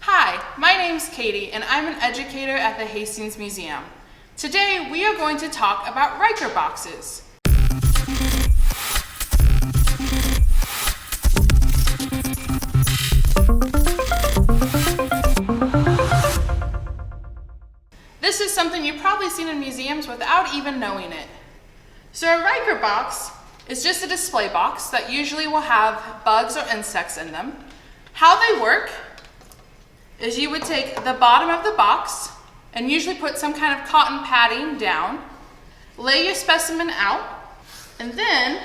Hi, my name's Katie and I'm an educator at the Hastings Museum. Today we are going to talk about Riker Boxes. This is something you've probably seen in museums without even knowing it. So a Riker box is just a display box that usually will have bugs or insects in them. How they work is you would take the bottom of the box and usually put some kind of cotton padding down, lay your specimen out, and then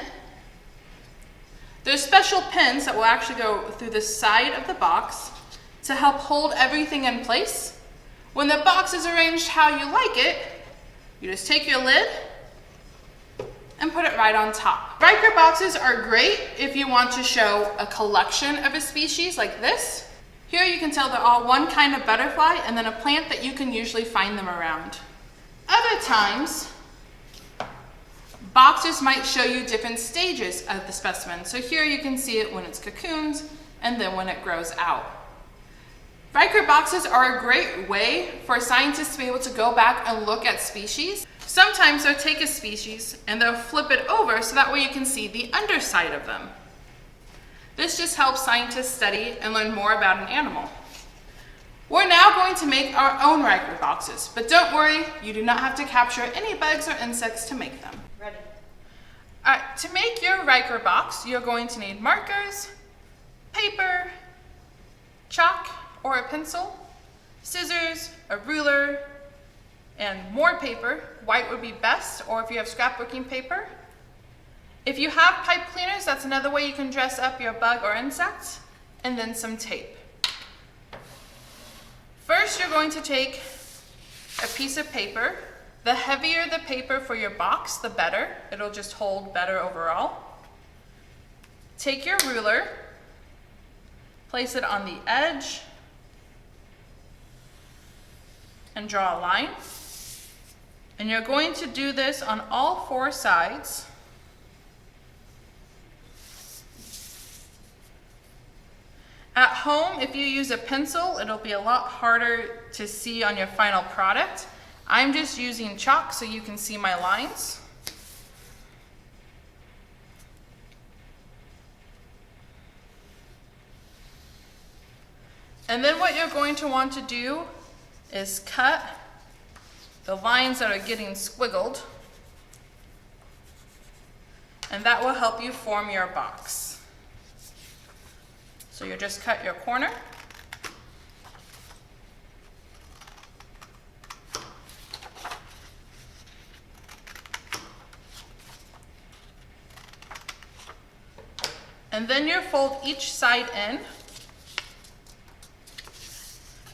there's special pins that will actually go through the side of the box to help hold everything in place. When the box is arranged how you like it, you just take your lid and put it right on top. Riker boxes are great if you want to show a collection of a species like this. Here you can tell they're all one kind of butterfly and then a plant that you can usually find them around. Other times, boxes might show you different stages of the specimen. So here you can see it when it's cocoons and then when it grows out. Riker boxes are a great way for scientists to be able to go back and look at species. Sometimes they'll take a species and they'll flip it over so that way you can see the underside of them. This just helps scientists study and learn more about an animal. We're now going to make our own Riker boxes, but don't worry, you do not have to capture any bugs or insects to make them. Ready. All right, to make your Riker box, you're going to need markers, paper, chalk or a pencil, scissors, a ruler, and more paper. White would be best, or if you have scrapbooking paper. If you have pipe cleaners, that's another way you can dress up your bug or insect, and then some tape. First, you're going to take a piece of paper. The heavier the paper for your box, the better. It'll just hold better overall. Take your ruler, place it on the edge, and draw a line. And you're going to do this on all four sides. At home, if you use a pencil, it'll be a lot harder to see on your final product. I'm just using chalk so you can see my lines. And then what you're going to want to do is cut the lines that are getting squiggled, and that will help you form your box. So you just cut your corner. And then you fold each side in.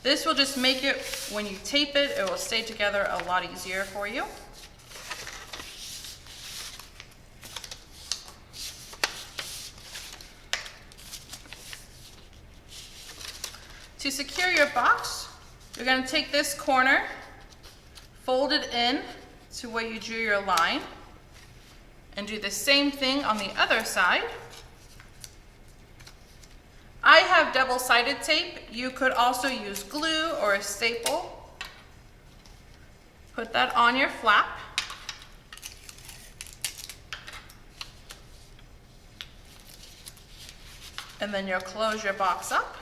This will just make it, when you tape it, it will stay together a lot easier for you. To secure your box, you're going to take this corner, fold it in to where you drew your line, and do the same thing on the other side. I have double-sided tape. You could also use glue or a staple. Put that on your flap. And then you'll close your box up.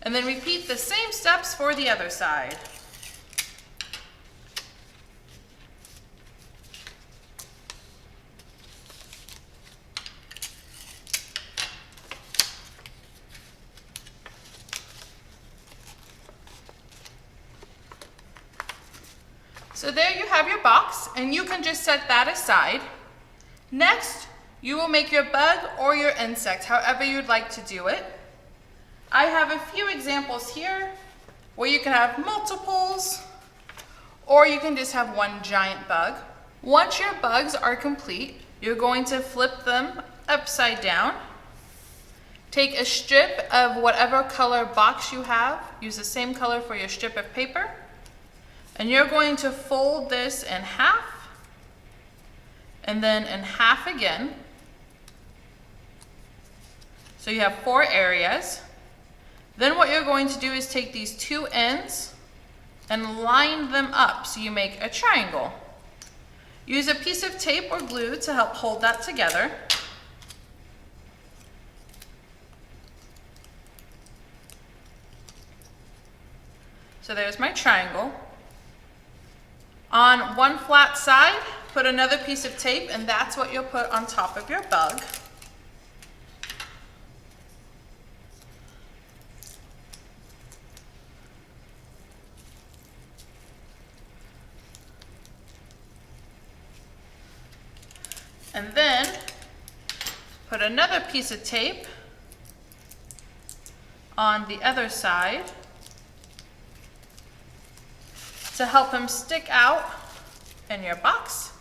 And then repeat the same steps for the other side. So there you have your box, and you can just set that aside. Next, you will make your bug or your insect, however you'd like to do it. I have a few examples here where you can have multiples, or you can just have one giant bug. Once your bugs are complete, you're going to flip them upside down. Take a strip of whatever color box you have. Use the same color for your strip of paper. And you're going to fold this in half, and then in half again. So you have 4 areas. Then what you're going to do is take these 2 ends and line them up so you make a triangle. Use a piece of tape or glue to help hold that together. So there's my triangle. On one flat side, put another piece of tape, and that's what you'll put on top of your bug. And then put another piece of tape on the other side to help him stick out in your box.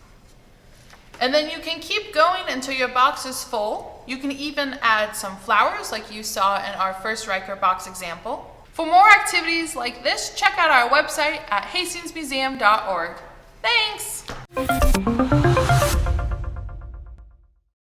And then you can keep going until your box is full. You can even add some flowers like you saw in our first Riker box example. For more activities like this, check out our website at hastingsmuseum.org. Thanks!